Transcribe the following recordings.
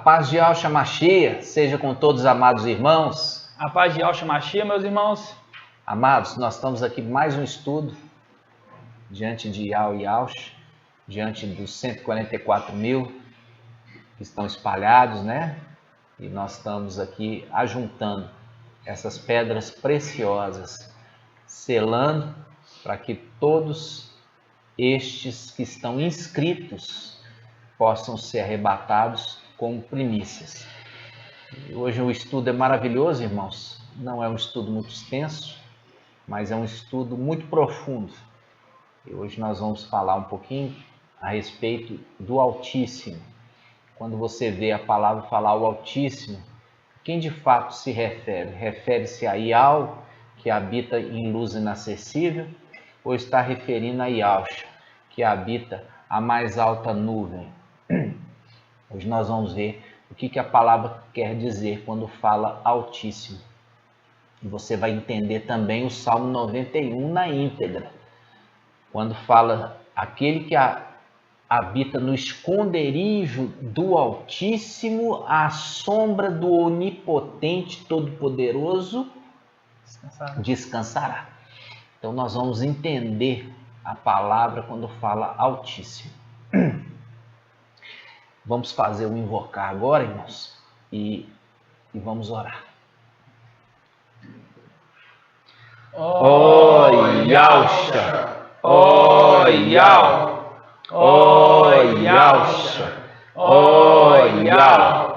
paz de Yahshua Mashiach seja com todos os amados irmãos. A paz de Yahshua Mashiach, meus irmãos. Amados, nós estamos aqui mais um estudo diante de Yahshua, diante dos 144 mil que estão espalhados, né? E nós estamos aqui ajuntando essas pedras preciosas, selando para que todos estes que estão inscritos possam ser arrebatados como primícias. Hoje o estudo é maravilhoso, irmãos. Não é um estudo muito extenso, mas é um estudo muito profundo. E hoje nós vamos falar um pouquinho a respeito do Altíssimo. Quando você vê a palavra falar o Altíssimo, quem de fato se refere? Refere-se a Yahweh, que habita em luz inacessível, ou está referindo a Yahshua, que habita a mais alta nuvem? Hoje nós vamos ver o que a palavra quer dizer quando fala Altíssimo. E você vai entender também o Salmo 91 na íntegra. Quando fala aquele que habita no esconderijo do Altíssimo, à sombra do Onipotente Todo-Poderoso, descansará. Então nós vamos entender a palavra quando fala Altíssimo. Vamos fazer o invocar agora, irmãos, e vamos orar. Ó Yahshua, ó Yahweh, ó Yahshua, ó Yahweh,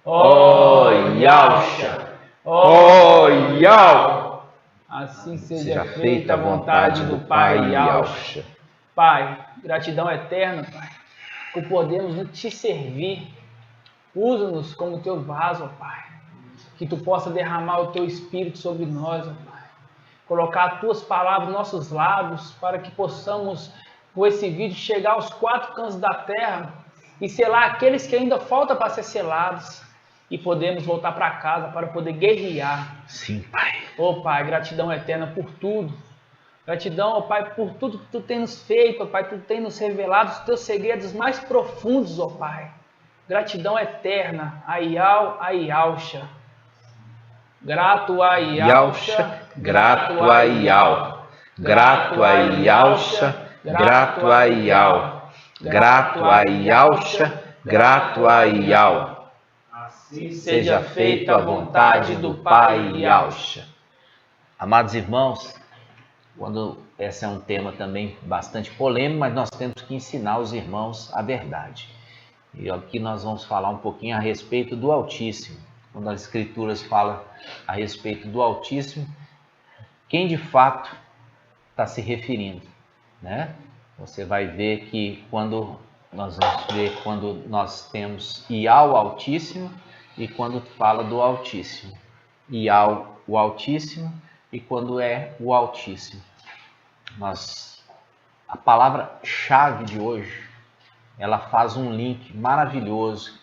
ó Yahshua, ó Yahweh. Assim seja feita a vontade do Pai Yahshua. Pai, gratidão eterna, Pai, por podermos te servir. Usa-nos como teu vaso, ó Pai. Que tu possa derramar o teu Espírito sobre nós, ó Pai. Colocar as tuas palavras nos nossos lábios para que possamos, com esse vídeo, chegar aos 4 cantos da terra e selar aqueles que ainda faltam para ser selados e podemos voltar para casa para poder guerrear. Sim, Pai. Ó Pai, gratidão eterna por tudo. Gratidão, ó Pai, por tudo que tu tem nos feito, ó Pai, tu tem nos revelado os teus segredos mais profundos, ó Pai. Gratidão eterna a Yahshua. Grato a Yahshua, grato a Yahweh, grato a Yahshua, grato a Yahweh, grato a Yahshua, grato a Yahweh. Assim seja feita a vontade do Pai Yahshua. Amados irmãos, esse é um tema também bastante polêmico, mas nós temos que ensinar os irmãos a verdade. E aqui nós vamos falar um pouquinho a respeito do Altíssimo. Quando as Escrituras falam a respeito do Altíssimo, quem de fato está se referindo, né? Você vai ver que quando nós temos Yahweh Altíssimo e quando fala do Altíssimo, Yahweh o Altíssimo e quando é o Altíssimo. A palavra-chave de hoje, ela faz um link maravilhoso,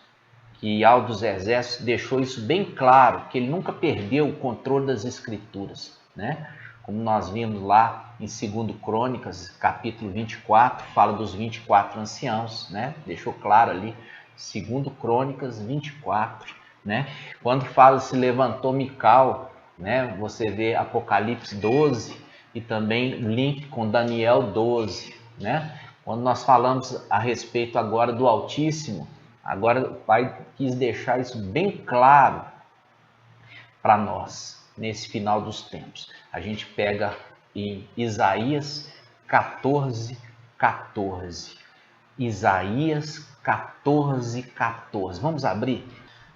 que Yahweh dos Exércitos deixou isso bem claro, que ele nunca perdeu o controle das Escrituras, né? Como nós vimos lá em 2 Crônicas, capítulo 24, fala dos 24 anciãos, né? Deixou claro ali, 2 Crônicas 24, né? Quando fala se levantou Mical, né? Você vê Apocalipse 12 e também link com Daniel 12, né? Quando nós falamos a respeito agora do Altíssimo, agora o Pai quis deixar isso bem claro para nós, nesse final dos tempos. A gente pega em Isaías 14, 14. Isaías 14, 14. Vamos abrir?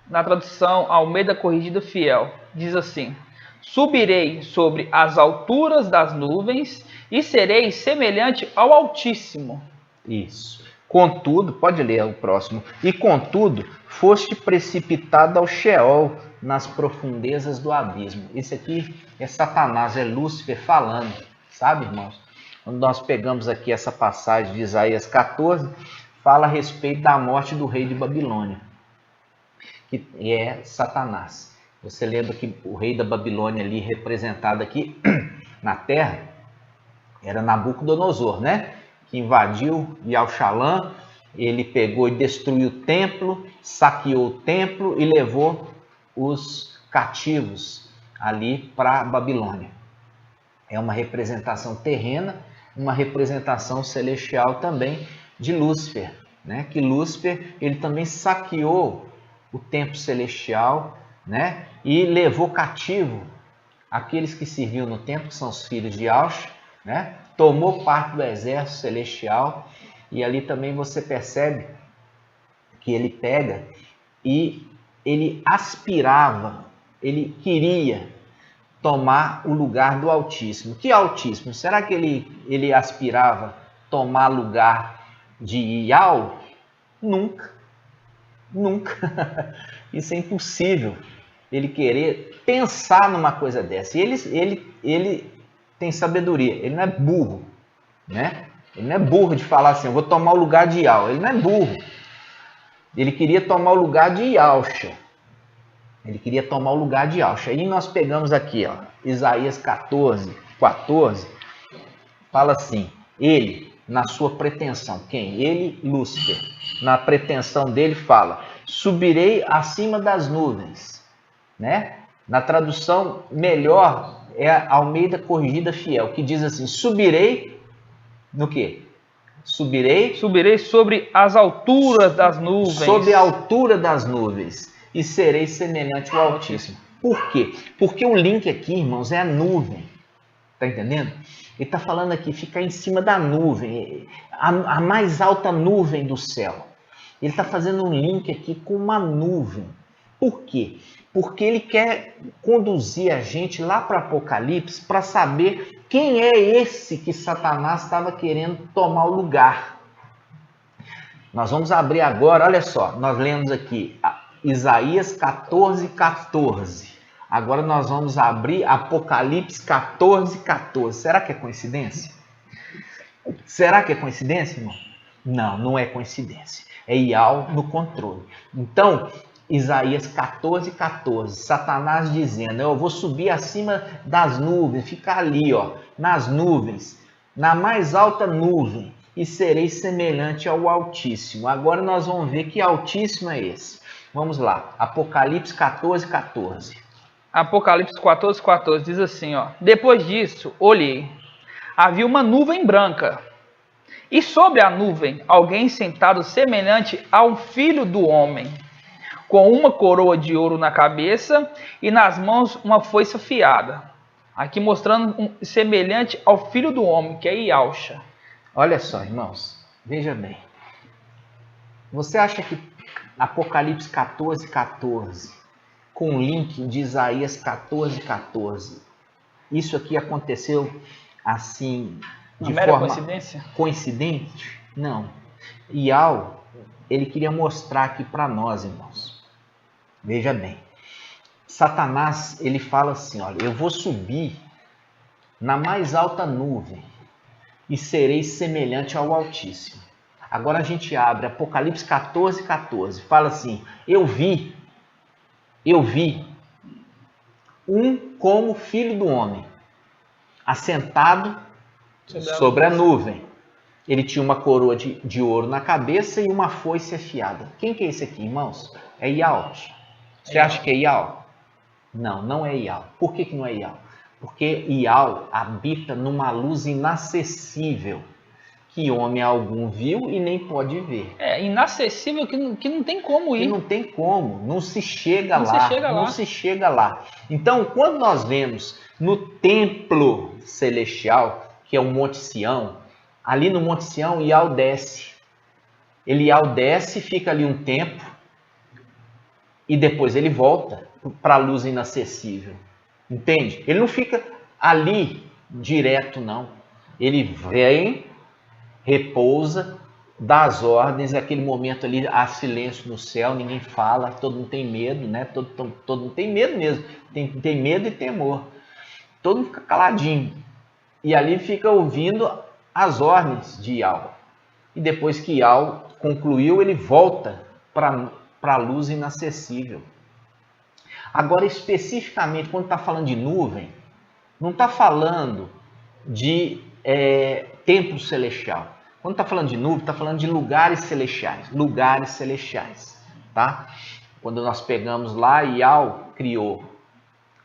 Na tradução Almeida Corrigida Fiel, diz assim: subirei sobre as alturas das nuvens e serei semelhante ao Altíssimo. Isso. Contudo, pode ler o próximo. E contudo, foste precipitado ao Sheol, nas profundezas do abismo. Esse aqui é Satanás, é Lúcifer falando, sabe, irmãos? Quando nós pegamos aqui essa passagem de Isaías 14, fala a respeito da morte do rei de Babilônia, que é Satanás. Você lembra que o rei da Babilônia ali, representado aqui na terra, era Nabucodonosor, né? Que invadiu Yalxalã ele pegou e destruiu o templo, saqueou o templo e levou os cativos ali para a Babilônia. É uma representação terrena, uma representação celestial também de Lúcifer, né? Que Lúcifer, ele também saqueou o templo celestial, né? E levou cativo aqueles que serviam no templo, que são os filhos de Aush, né? Tomou parte do exército celestial, e ali também você percebe que ele pega e ele aspirava, ele queria tomar o lugar do Altíssimo. Que Altíssimo? Será que ele aspirava tomar lugar de Iau? Nunca. Nunca. Isso é impossível. Ele querer pensar numa coisa dessa. E ele tem sabedoria. Ele não é burro, né? Ele não é burro de falar assim, eu vou tomar o lugar de Iau. Ele não é burro. Ele queria tomar o lugar de Iausha. Ele queria tomar o lugar de Iausha. Aí nós pegamos aqui, ó, Isaías 14, 14. Fala assim, ele, na sua pretensão, quem? Ele, Lúcifer. Na pretensão dele fala, subirei acima das nuvens, né? Na tradução melhor é a Almeida Corrigida Fiel, que diz assim, subirei no quê? Subirei sobre as alturas das nuvens. Sobre a altura das nuvens e serei semelhante ao Altíssimo. Por quê? Porque o link aqui, irmãos, é a nuvem. Tá entendendo? Ele está falando aqui, ficar em cima da nuvem, a mais alta nuvem do céu. Ele está fazendo um link aqui com uma nuvem. Por quê? Porque ele quer conduzir a gente lá para o Apocalipse para saber quem é esse que Satanás estava querendo tomar o lugar. Nós vamos abrir agora, olha só, nós lemos aqui Isaías 14, 14. Agora nós vamos abrir Apocalipse 14, 14. Será que é coincidência? Será que é coincidência, irmão? Não, não é coincidência. É Iau no controle. Então, Isaías 14, 14. Satanás dizendo, eu vou subir acima das nuvens, ficar ali, ó, nas nuvens, na mais alta nuvem, e serei semelhante ao Altíssimo. Agora nós vamos ver que Altíssimo é esse. Vamos lá, Apocalipse 14, 14. Apocalipse 14, 14 diz assim, ó. Depois disso, olhei, havia uma nuvem branca, e sobre a nuvem alguém sentado semelhante a um filho do homem, com uma coroa de ouro na cabeça e nas mãos uma foice afiada. Aqui mostrando semelhante ao filho do homem, que é Iausha. Olha só, irmãos, veja bem. Você acha que Apocalipse 14, 14, com o link de Isaías 14, 14, isso aqui aconteceu assim, de mera forma coincidência? Coincidente? Não. Iau, ele queria mostrar aqui para nós, irmãos. Veja bem. Satanás, ele fala assim, olha, eu vou subir na mais alta nuvem e serei semelhante ao Altíssimo. Agora a gente abre Apocalipse 14, 14. Fala assim, eu vi um como filho do homem, assentado sobre a nuvem. Ele tinha uma coroa de ouro na cabeça e uma foice afiada. Quem que é esse aqui, irmãos? É Iau. Você acha que é Iau? Não, não é Iau. Por que não é Iau? Porque Iau habita numa luz inacessível, que homem algum viu e nem pode ver. É inacessível, que não tem como ir. Que não tem como, não se chega lá. Então, quando nós vemos no templo celestial, que é o Monte Sião, ali no Monte Sião, Iau desce. Iau desce, fica ali um tempo, e depois ele volta para a luz inacessível. Entende? Ele não fica ali direto, não. Ele vem, repousa, dá as ordens, aquele momento ali há silêncio no céu, ninguém fala, todo mundo tem medo, né? Todo mundo tem medo mesmo, tem medo e temor. Todo mundo fica caladinho. E ali fica ouvindo as ordens de Iau. E depois que Iau concluiu, ele volta para a luz inacessível. Agora, especificamente, quando está falando de nuvem, não está falando de templo celestial. Quando está falando de nuvem, está falando de lugares celestiais, tá? Quando nós pegamos lá, Yahweh criou,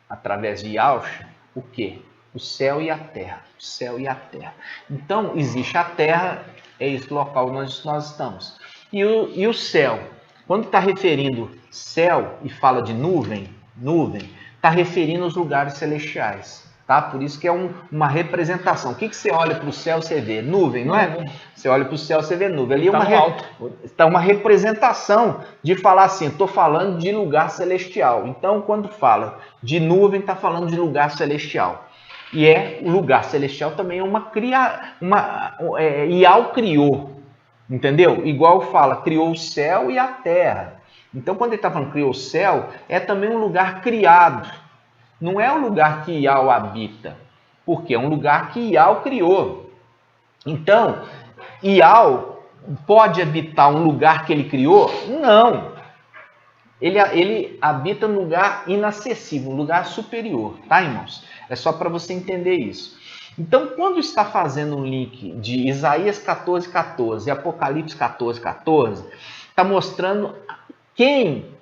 através de Yausha, o quê? O céu e a terra. O céu e a terra. Então, existe a terra, é esse local onde nós estamos. E o céu, quando está referindo céu e fala de nuvem, está referindo os lugares celestiais. Tá? Por isso que é uma representação. O que você olha para o céu, você vê? Nuvem, não é? Você olha para o céu, você vê nuvem. Ali está uma representação de falar assim, estou falando de lugar celestial. Então, quando fala de nuvem, está falando de lugar celestial. E o lugar celestial também é Yahweh criou, entendeu? Igual fala, criou o céu e a terra. Então, quando ele está falando criou o céu, é também um lugar criado. Não é um lugar que Yahweh habita, porque é um lugar que Yahweh criou. Então, Yahweh pode habitar um lugar que ele criou? Não. Ele habita num lugar inacessível, um lugar superior, tá, irmãos? É só para você entender isso. Então, quando está fazendo um link de Isaías 14:14 e Apocalipse 14:14, está mostrando quem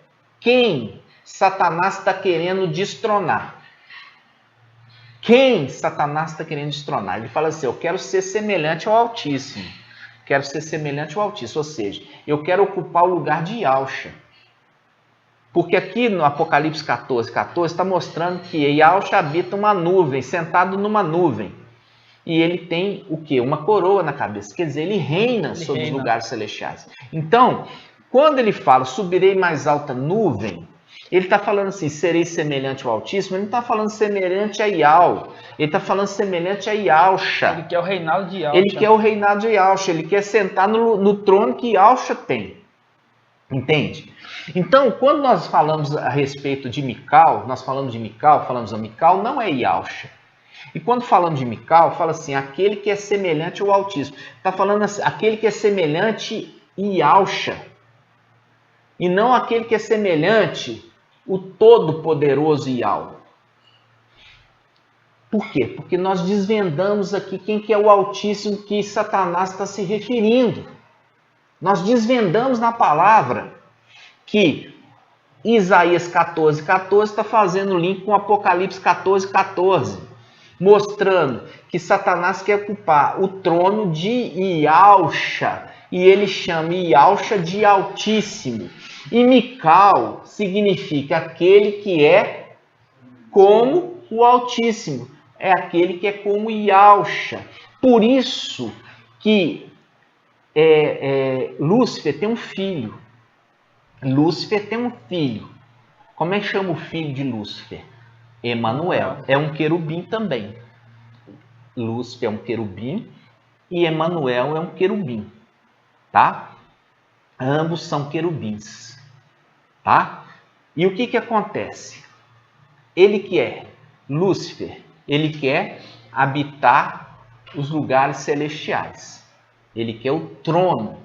Satanás está querendo destronar. Quem Satanás está querendo destronar? Ele fala assim, eu quero ser semelhante ao Altíssimo. Quero ser semelhante ao Altíssimo, ou seja, eu quero ocupar o lugar de Yausha. Porque aqui no Apocalipse 14:14 está mostrando que Yausha habita uma nuvem, sentado numa nuvem. E ele tem o quê? Uma coroa na cabeça. Quer dizer, ele reina sobre os lugares celestiais. Então, quando ele fala, subirei mais alta nuvem, ele está falando assim, serei semelhante ao Altíssimo, ele não está falando semelhante a Yahweh, ele está falando semelhante a Yausha. Ele quer o reinado de Yausha. Ele quer o reinado de Yausha, ele quer sentar no trono que Yausha tem. Entende? Então, quando nós falamos a respeito de Mical, falamos a Mical, não é Yausha. E quando falamos de Mical, fala assim, aquele que é semelhante ao Altíssimo. Está falando assim, aquele que é semelhante a Yausha. E não aquele que é semelhante o Todo-Poderoso Yahweh. Por quê? Porque nós desvendamos aqui quem que é o Altíssimo que Satanás está se referindo. Nós desvendamos na palavra que Isaías 14:14 está fazendo link com Apocalipse 14:14, mostrando que Satanás quer ocupar o trono de Yausha, e ele chama Yausha de Altíssimo. E Mical significa aquele que é como o Altíssimo, é aquele que é como Yausha. Por isso que Lúcifer tem um filho. Lúcifer tem um filho. Como é que chama o filho de Lúcifer? Emanuel. É um querubim também. Lúcifer é um querubim e Emanuel é um querubim. Tá? Ambos são querubins. Tá? E o que acontece? Ele que é Lúcifer, ele quer habitar os lugares celestiais. Ele quer o trono.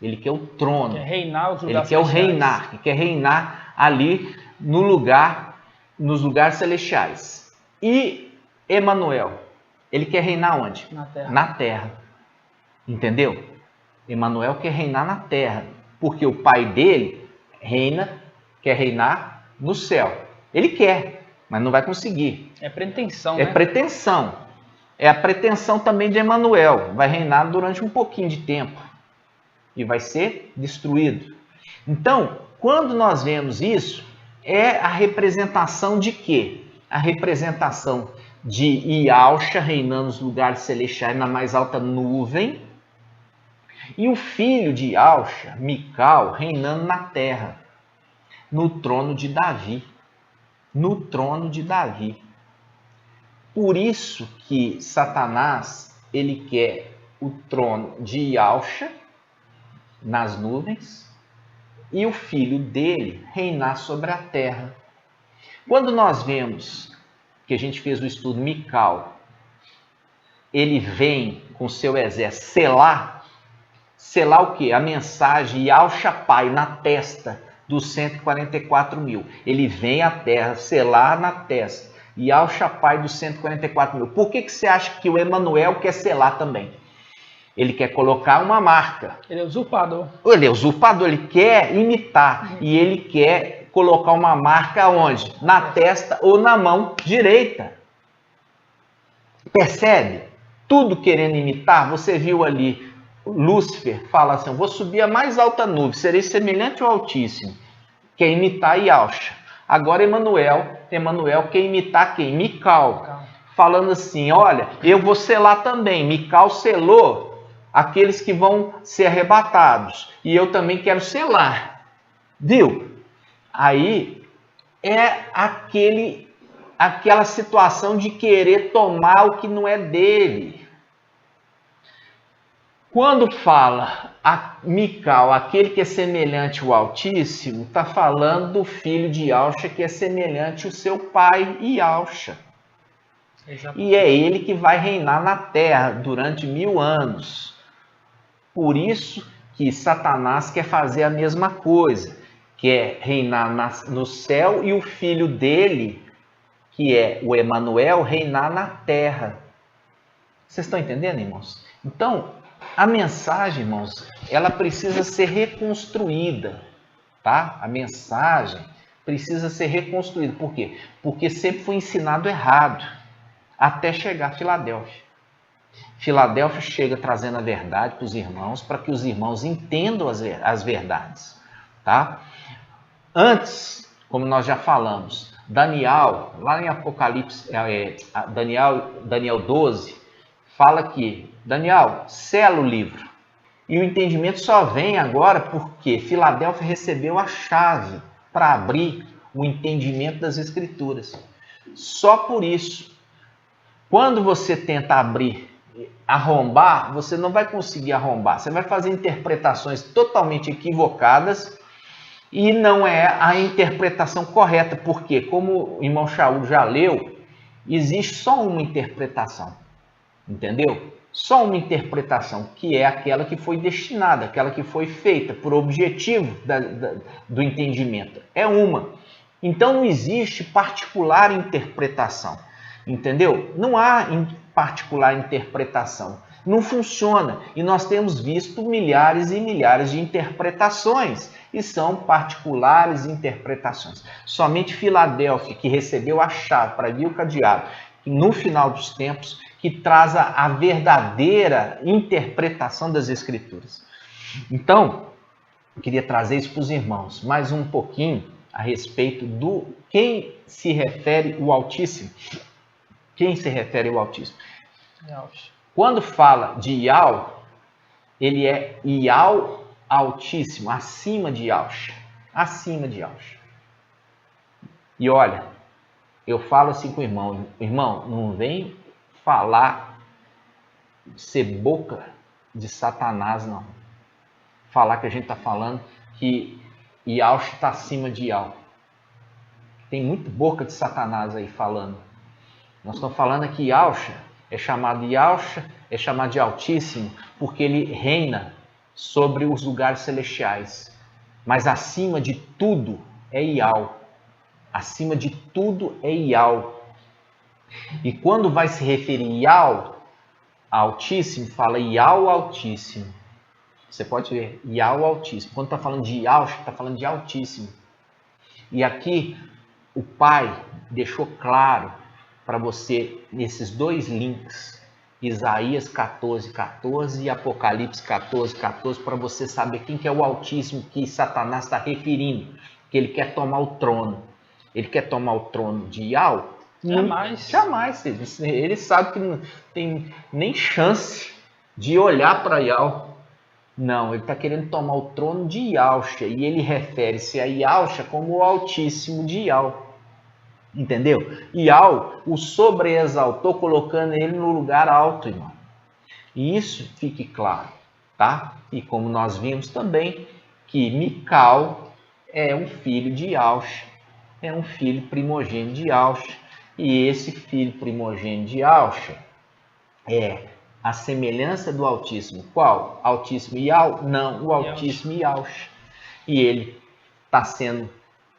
Ele quer o trono. Quer reinar os lugares celestiais. Ele quer reinar ali nos lugares celestiais. E Emanuel, ele quer reinar onde? Na terra. Na terra. Entendeu? Emanuel quer reinar na terra, porque o pai dele quer reinar no céu. Ele quer, mas não vai conseguir. É pretensão, né? É pretensão. É a pretensão também de Emanuel. Vai reinar durante um pouquinho de tempo e vai ser destruído. Então, quando nós vemos isso, é a representação de quê? A representação de Yausha reinando nos lugares celestiais na mais alta nuvem, e o filho de Yausha, Mical, reinando na terra, no trono de Davi. No trono de Davi. Por isso que Satanás, ele quer o trono de Yausha nas nuvens e o filho dele reinar sobre a terra. Quando nós vemos que a gente fez o estudo Mical, ele vem com seu exército selar o quê? A mensagem Yausha Pai na testa dos 144 mil. Ele vem à terra, selar na testa. Yausha Pai dos 144 mil. Por que você acha que o Emanuel quer selar também? Ele quer colocar uma marca. Ele é usurpador. Ele é usurpador, ele quer imitar. E ele quer colocar uma marca onde? Na testa ou na mão direita. Percebe? Tudo querendo imitar. Você viu ali, Lúcifer fala assim, vou subir a mais alta nuvem, serei semelhante ao Altíssimo. Quer imitar Yahshua. Agora Emanuel quer imitar quem? Mical. Falando assim, olha, eu vou selar também. Mical selou aqueles que vão ser arrebatados. E eu também quero selar. Viu? Aí é aquela situação de querer tomar o que não é dele. Quando fala a Mical, aquele que é semelhante ao Altíssimo, está falando do filho de Yahshua que é semelhante ao seu pai Yahshua. E é ele que vai reinar na terra durante 1000 anos. Por isso que Satanás quer fazer a mesma coisa, quer reinar no céu e o filho dele, que é o Emanuel, reinar na terra. Vocês estão entendendo, irmãos? Então, a mensagem, irmãos, ela precisa ser reconstruída, tá? A mensagem precisa ser reconstruída. Por quê? Porque sempre foi ensinado errado, até chegar a Filadélfia. Filadélfia chega trazendo a verdade para os irmãos, para que os irmãos entendam as verdades, tá? Antes, como nós já falamos, Daniel, lá em Apocalipse, Daniel 12, fala que, Daniel, sela o livro. E o entendimento só vem agora porque Filadélfia recebeu a chave para abrir o entendimento das Escrituras. Só por isso. Quando você tenta arrombar, você não vai conseguir arrombar. Você vai fazer interpretações totalmente equivocadas e não é a interpretação correta, porque, como o irmão Shaul já leu, existe só uma interpretação, entendeu? Só uma interpretação, que é aquela que foi destinada, aquela que foi feita por objetivo do entendimento. É uma. Então não existe particular interpretação, entendeu? Não há particular interpretação. Não funciona. E nós temos visto milhares e milhares de interpretações. E são particulares interpretações. Somente Filadélfia, que recebeu a chave para abrir o cadeado, no final dos tempos, que traz a verdadeira interpretação das Escrituras. Então, eu queria trazer isso para os irmãos, mais um pouquinho a respeito do quem se refere o Altíssimo. Quem se refere ao Altíssimo? Quando fala de Yahweh, ele é Yahweh Altíssimo, acima de Yahshua. Acima de Yahshua. E olha, eu falo assim com o irmão, irmão, não vem falar, ser boca de Satanás, não. Falar que a gente está falando que Yahshua está acima de Yahweh. Tem muito boca de Satanás aí falando. Nós estamos falando aqui Yahshua, é chamado Yahshua, é chamado de Altíssimo, porque ele reina sobre os lugares celestiais. Mas acima de tudo é Yahweh. Acima de tudo é Yahweh. E quando vai se referir Yahweh Altíssimo, fala Yahweh Altíssimo. Você pode ver, Yahweh Altíssimo. Quando está falando de Yahshua, está falando de Altíssimo. E aqui o Pai deixou claro para você nesses dois links, Isaías 14:14 e Apocalipse 14:14, para você saber quem que é o Altíssimo que Satanás está referindo, que ele quer tomar o trono. Ele quer tomar o trono de Yahweh? Jamais. Jamais. Ele sabe que não tem nem chance de olhar para Yahweh. Não, ele está querendo tomar o trono de Yahshua, e ele refere-se a Yahshua como o Altíssimo de Yahweh. Entendeu? Yahweh o sobreexaltou, colocando ele no lugar alto, irmão. E isso fique claro, tá? E como nós vimos também, que Mical é um filho de Yahshua, é um filho primogênito de Yahshua. E esse filho primogênito de Yahshua é a semelhança do Altíssimo. Qual? Altíssimo Yahweh? Não, o Altíssimo Yahshua. E ele está sendo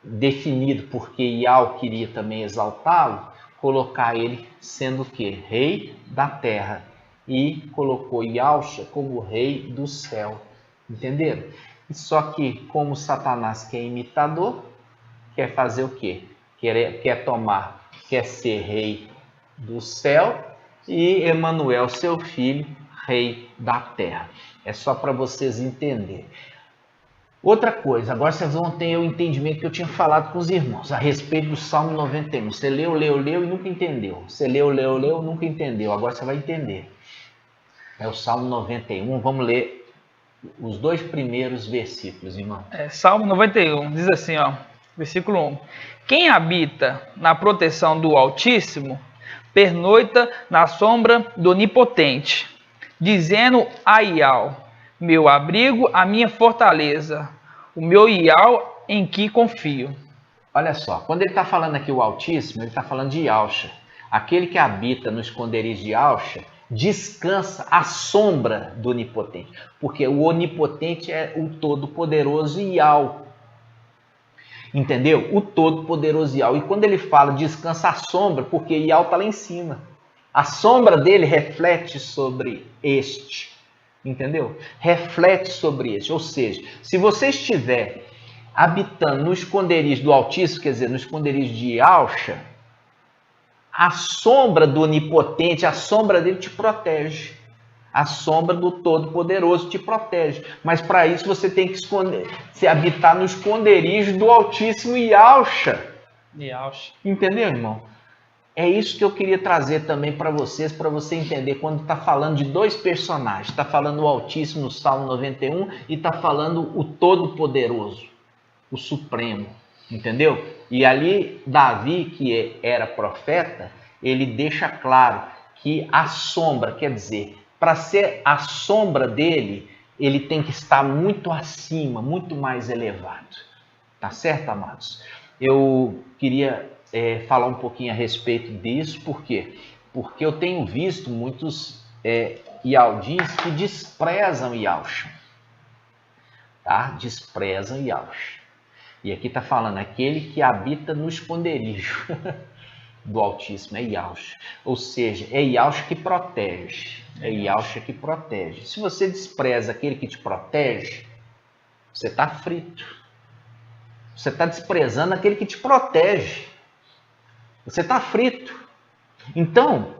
definido porque Yahweh queria também exaltá-lo, colocar ele sendo o quê? Rei da terra. e colocou Yahshua como rei do céu. Entenderam? Só que como Satanás que é imitador, quer fazer o quê? Quer ser rei do céu e Emanuel, seu filho, rei da terra. É só para vocês entenderem. Outra coisa, agora vocês vão ter o entendimento que eu tinha falado com os irmãos a respeito do Salmo 91. Você leu e nunca entendeu. Você leu e nunca entendeu. Agora você vai entender. É o Salmo 91. Vamos ler os 2 primeiros versículos, irmão. Salmo 91 diz assim, ó, versículo 1. Quem habita na proteção do Altíssimo, pernoita na sombra do Onipotente, dizendo a Ial, meu abrigo, a minha fortaleza, o meu Ial em que confio. Olha só, quando ele está falando aqui o Altíssimo, ele está falando de Yahshua. Aquele que habita no esconderijo de Yahshua descansa à sombra do Onipotente, porque o Onipotente é o Todo-Poderoso Yahweh. Entendeu? O Todo-Poderoso Yahweh. E quando ele fala descansa à sombra, porque Yahweh está lá em cima. A sombra dele reflete sobre este. Entendeu? Reflete sobre este. Ou seja, se você estiver habitando no esconderijo do Altíssimo, quer dizer, no esconderijo de Yahshua, a sombra do Onipotente, a sombra dele te protege. A sombra do Todo-Poderoso te protege. Mas para isso você tem que se habitar no esconderijo do Altíssimo Yahshua. Entendeu, irmão? É isso que eu queria trazer também para vocês, para você entender quando está falando de 2 personagens. Está falando o Altíssimo no Salmo 91 e está falando o Todo-Poderoso, o Supremo. Entendeu? E ali Davi, que era profeta, ele deixa claro que a sombra, quer dizer, para ser a sombra dele, ele tem que estar muito acima, muito mais elevado. Tá certo, amados? Eu queria falar um pouquinho a respeito disso, por quê? Porque eu tenho visto muitos Yaldins que desprezam Yahshua. Tá? Desprezam Yahshua. E aqui está falando, aquele que habita no esconderijo do Altíssimo, é Yahshua. Ou seja, é Yahshua que protege. É Yahshua que protege. Se você despreza aquele que te protege, você está frito. Você está desprezando aquele que te protege. Você está frito. Então,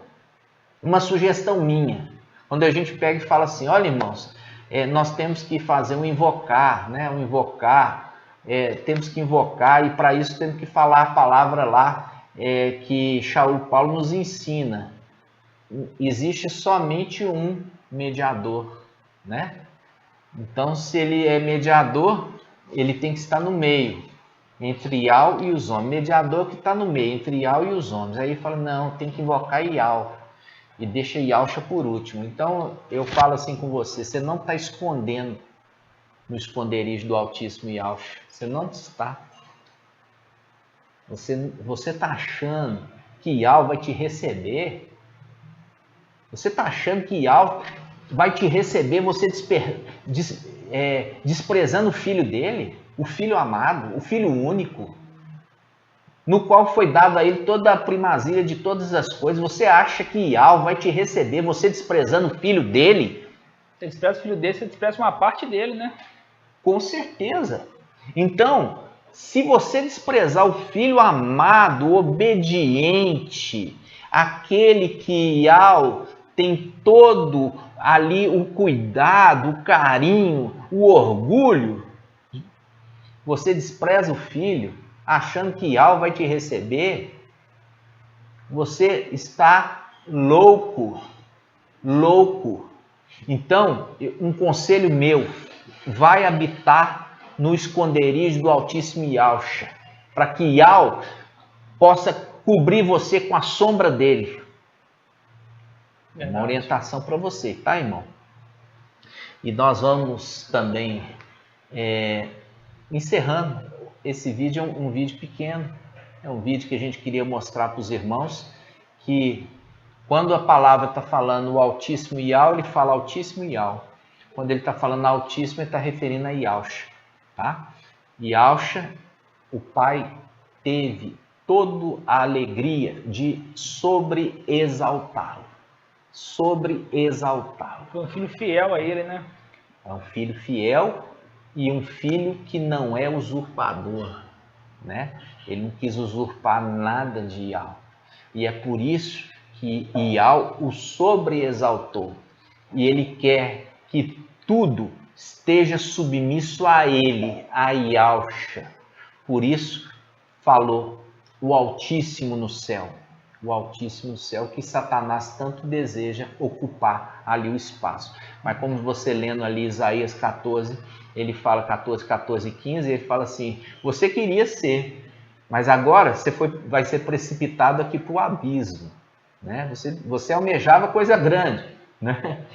uma sugestão minha, quando a gente pega e fala assim, olha irmãos, nós temos que fazer um invocar, né? Um invocar, temos que invocar e para isso temos que falar a palavra lá que Shaul Paulo nos ensina. Existe somente um mediador, né? Então, se ele é mediador, ele tem que estar no meio, entre Yahweh e os homens. Mediador que está no meio, entre Yahweh e os homens. Aí ele fala, não, tem que invocar Yahweh. E deixa Yahshua por último. Então, eu falo assim com você, você não está escondendo no esconderijo do Altíssimo Yahshua. Você não está. Você está achando que Yahweh vai te receber? Você está achando que Yahweh vai te receber você desprezando o filho dele? O filho amado, o filho único, no qual foi dado a ele toda a primazia de todas as coisas. Você acha que Yahweh vai te receber você desprezando o filho dele? Você despreza o filho dele, você despreza uma parte dele, né? Com certeza. Então, se você desprezar o filho amado, obediente, aquele que Yahweh tem todo ali o cuidado, o carinho, o orgulho, você despreza o filho, achando que Yahweh vai te receber, você está louco, louco. Então, um conselho meu, vai habitar no esconderijo do Altíssimo Yahshua, para que Yahweh possa cobrir você com a sombra dele. É uma orientação para você, tá, irmão? E nós vamos também encerrando. Esse vídeo é um vídeo pequeno, é um vídeo que a gente queria mostrar para os irmãos que quando a palavra está falando o Altíssimo Yahweh, ele fala Altíssimo Yahweh. Quando ele está falando Altíssimo, ele está referindo a Yahshua, tá? Yahshua, o Pai teve toda a alegria de sobre-exaltá-lo. sobre-exaltá-lo. Foi um filho fiel a ele, né? É um filho fiel e um filho que não é usurpador, né? Ele não quis usurpar nada de Iau. E é por isso que Iau o sobre-exaltou. E ele quer que tudo esteja submisso a ele, a Yausha. Por isso falou o Altíssimo no céu. O Altíssimo no céu, que Satanás tanto deseja ocupar ali o espaço. Mas como você lendo ali Isaías 14, ele fala 14, 14 e 15, ele fala assim, você queria ser, mas agora você vai ser precipitado aqui para o abismo. Né? Você almejava coisa grande, né?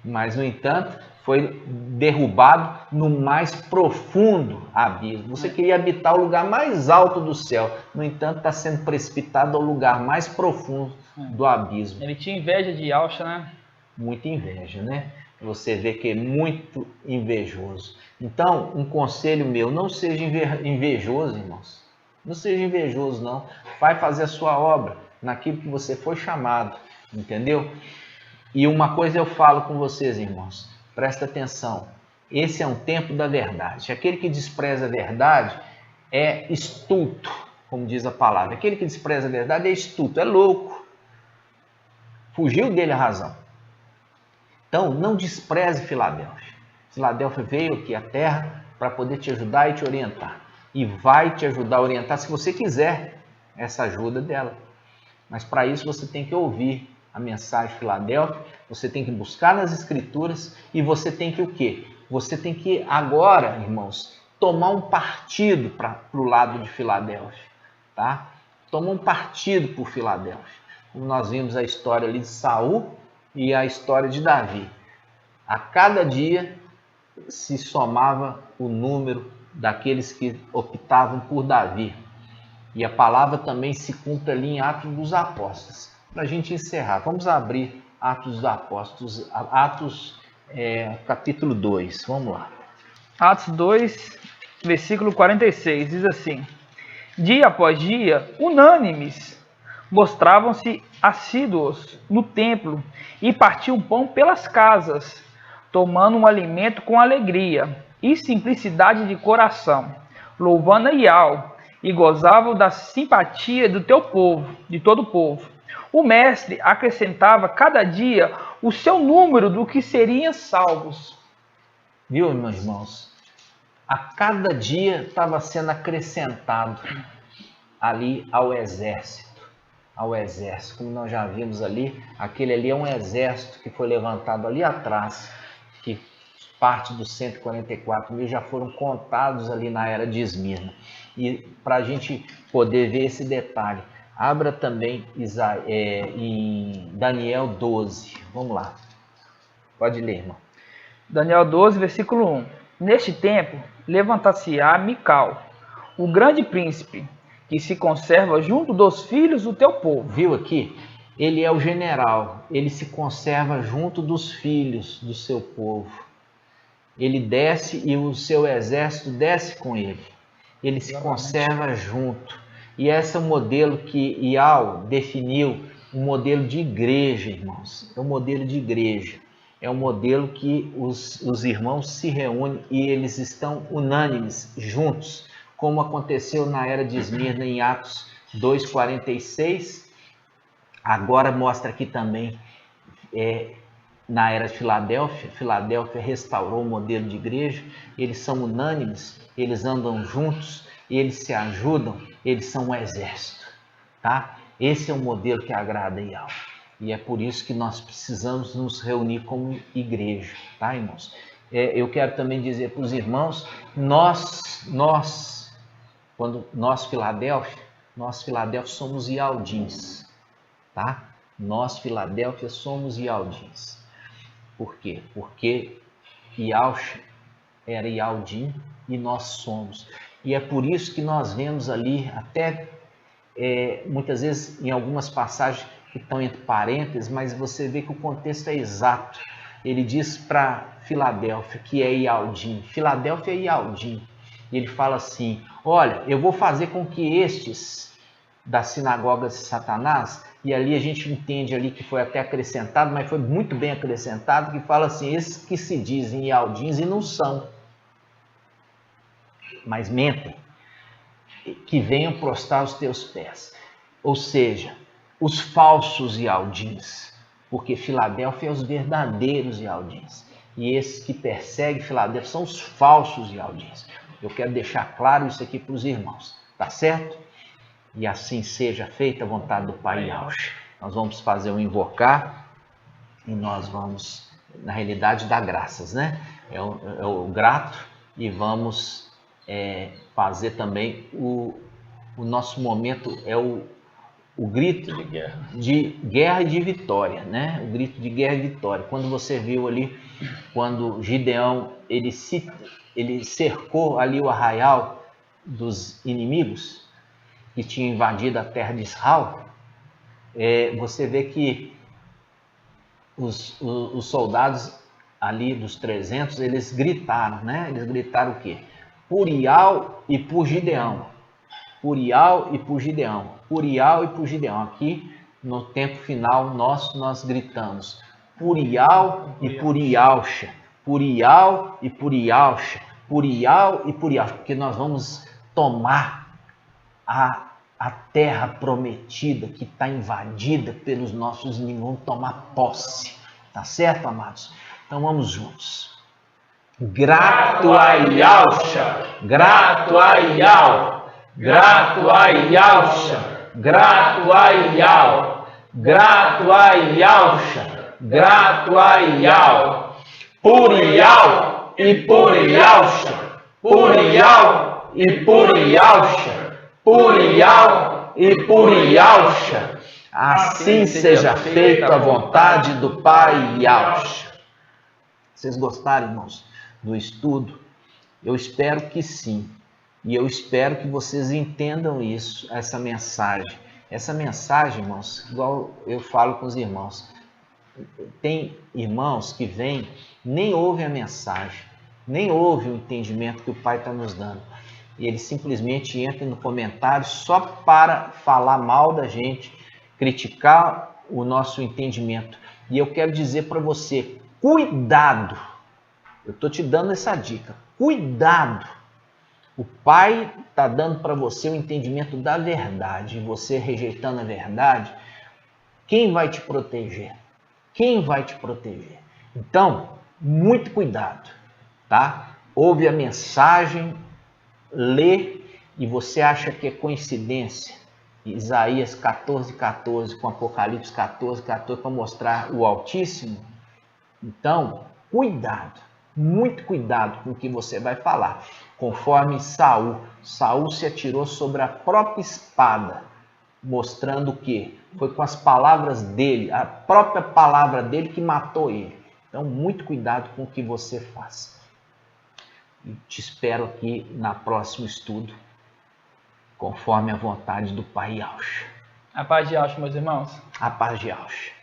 Mas, no entanto, foi derrubado no mais profundo abismo. Você queria habitar o lugar mais alto do céu, no entanto, está sendo precipitado ao lugar mais profundo do abismo. Ele tinha inveja de Yausha, né? Muita inveja, né? Você vê que é muito invejoso. Então, um conselho meu, não seja invejoso, irmãos. Não seja invejoso, não. Vai fazer a sua obra naquilo que você foi chamado, entendeu? E uma coisa eu falo com vocês, irmãos, presta atenção, esse é um tempo da verdade. Aquele que despreza a verdade é estulto, como diz a palavra. Aquele que despreza a verdade é estulto, é louco. Fugiu dele a razão. Então, não despreze Filadélfia. Filadélfia veio aqui à terra para poder te ajudar e te orientar. E vai te ajudar a orientar se você quiser essa ajuda dela. Mas para isso você tem que ouvir a mensagem de Filadélfia, você tem que buscar nas escrituras e você tem que o quê? Você tem que agora, irmãos, tomar um partido para o lado de Filadélfia, tá? Tomar um partido por Filadélfia. Como nós vimos a história ali de Saul e a história de Davi. A cada dia se somava o número daqueles que optavam por Davi. E a palavra também se cumpre ali em Atos dos Apóstolos. Para a gente encerrar, vamos abrir Atos dos Apóstolos, capítulo 2, vamos lá. Atos 2, versículo 46, diz assim: dia após dia, unânimes, mostravam-se assíduos no templo e partiam pão pelas casas, tomando um alimento com alegria e simplicidade de coração, louvando a Iau, e gozavam da simpatia do teu povo, de todo o povo. O mestre acrescentava cada dia o seu número do que seriam salvos. Viu, meus irmãos? A cada dia estava sendo acrescentado ali ao exército. Ao exército, como nós já vimos ali, aquele ali é um exército que foi levantado ali atrás, que parte dos 144 mil já foram contados ali na era de Esmirna. E para a gente poder ver esse detalhe, abra também em Daniel 12. Vamos lá. Pode ler, irmão. Daniel 12, versículo 1. Neste tempo, levantar-se-á Mical, o grande príncipe, que se conserva junto dos filhos do teu povo. Viu aqui? Ele é o general, ele se conserva junto dos filhos do seu povo. Ele desce e o seu exército desce com ele. Ele se conserva junto. E esse é o modelo que Iau definiu, um modelo de igreja, irmãos. É um modelo de igreja. É um modelo que os irmãos se reúnem e eles estão unânimes, juntos, como aconteceu na era de Esmirna em Atos 2,46. Agora mostra aqui também na era de Filadélfia. Filadélfia restaurou o modelo de igreja. Eles são unânimes, eles andam juntos, eles se ajudam, eles são um exército, tá? Esse é o modelo que agrada a Iau. E é por isso que nós precisamos nos reunir como igreja, tá, irmãos? Eu quero também dizer para os irmãos, quando nós Filadélfia somos Ialdins, tá? Nós Filadélfia somos Ialdins. Por quê? Porque Iaush era Ialdim e nós somos. E é por isso que nós vemos ali, até muitas vezes em algumas passagens que estão entre parênteses, mas você vê que o contexto é exato. Ele diz para Filadélfia que é Ialdim. Filadélfia é Ialdim. E ele fala assim, olha, eu vou fazer com que estes da sinagoga de Satanás e ali a gente entende ali que foi até acrescentado, mas foi muito bem acrescentado, que fala assim, esses que se dizem Ialdins e não são, mas mentem, que venham prostrar os teus pés. Ou seja, os falsos Ialdins, porque Filadélfia é os verdadeiros Ialdins. E esses que perseguem Filadélfia são os falsos Ialdins. Eu quero deixar claro isso aqui para os irmãos, tá certo? E assim seja feita a vontade do Pai Yahshua. Nós vamos fazer um invocar e nós vamos, na realidade, dar graças, né? É o grato e vamos fazer também o nosso momento, o grito de guerra e de vitória, né? O grito de guerra e vitória. Quando você viu ali, quando Gideão ele cercou ali o arraial dos inimigos que tinham invadido a terra de Israel, você vê que os soldados ali dos 300, eles gritaram, né? Eles gritaram o quê? Por Ial e por Gideão. Por Ial e por Gideão. Por Ial e por Gideão. Aqui, no tempo final nosso, nós gritamos por Ial e por Ialcha. Por Ial e por Ialcha. Por Ial e por Ialcha. Porque nós vamos tomar a terra prometida que está invadida pelos nossos inimigos. Vamos tomar posse. Tá certo, amados? Então vamos juntos. Grato a Yahshua, grato a Yahweh, grato a Yahshua, grato a Yahweh, grato a Yahshua, grato a Yahweh, por Yahweh e por Yahshua, por Yahweh e por Yahshua, por Yahweh e por Yahshua. Assim seja feita a vontade do Pai Yahshua. Vocês gostaram, irmãos, do estudo? Eu espero que sim. E eu espero que vocês entendam isso, essa mensagem. Essa mensagem, irmãos, igual eu falo com os irmãos, tem irmãos que vêm, nem ouvem a mensagem, nem ouvem o entendimento que o Pai está nos dando. E eles simplesmente entram no comentário só para falar mal da gente, criticar o nosso entendimento. E eu quero dizer para você, cuidado, eu estou te dando essa dica, cuidado. O Pai está dando para você o entendimento da verdade, e você rejeitando a verdade, quem vai te proteger? Quem vai te proteger? Então, muito cuidado, tá? Ouve a mensagem, lê, e você acha que é coincidência, Isaías 14:14 com Apocalipse 14:14 para mostrar o Altíssimo? Então, cuidado, muito cuidado com o que você vai falar. Conforme Saul se atirou sobre a própria espada, mostrando que foi com as palavras dele, a própria palavra dele que matou ele. Então, muito cuidado com o que você faz. E te espero aqui na próximo estudo, conforme a vontade do Pai Yahshua. A paz de Yahshua, meus irmãos. A paz de Yahshua.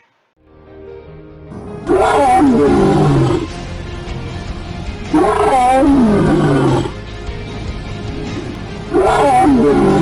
Oh,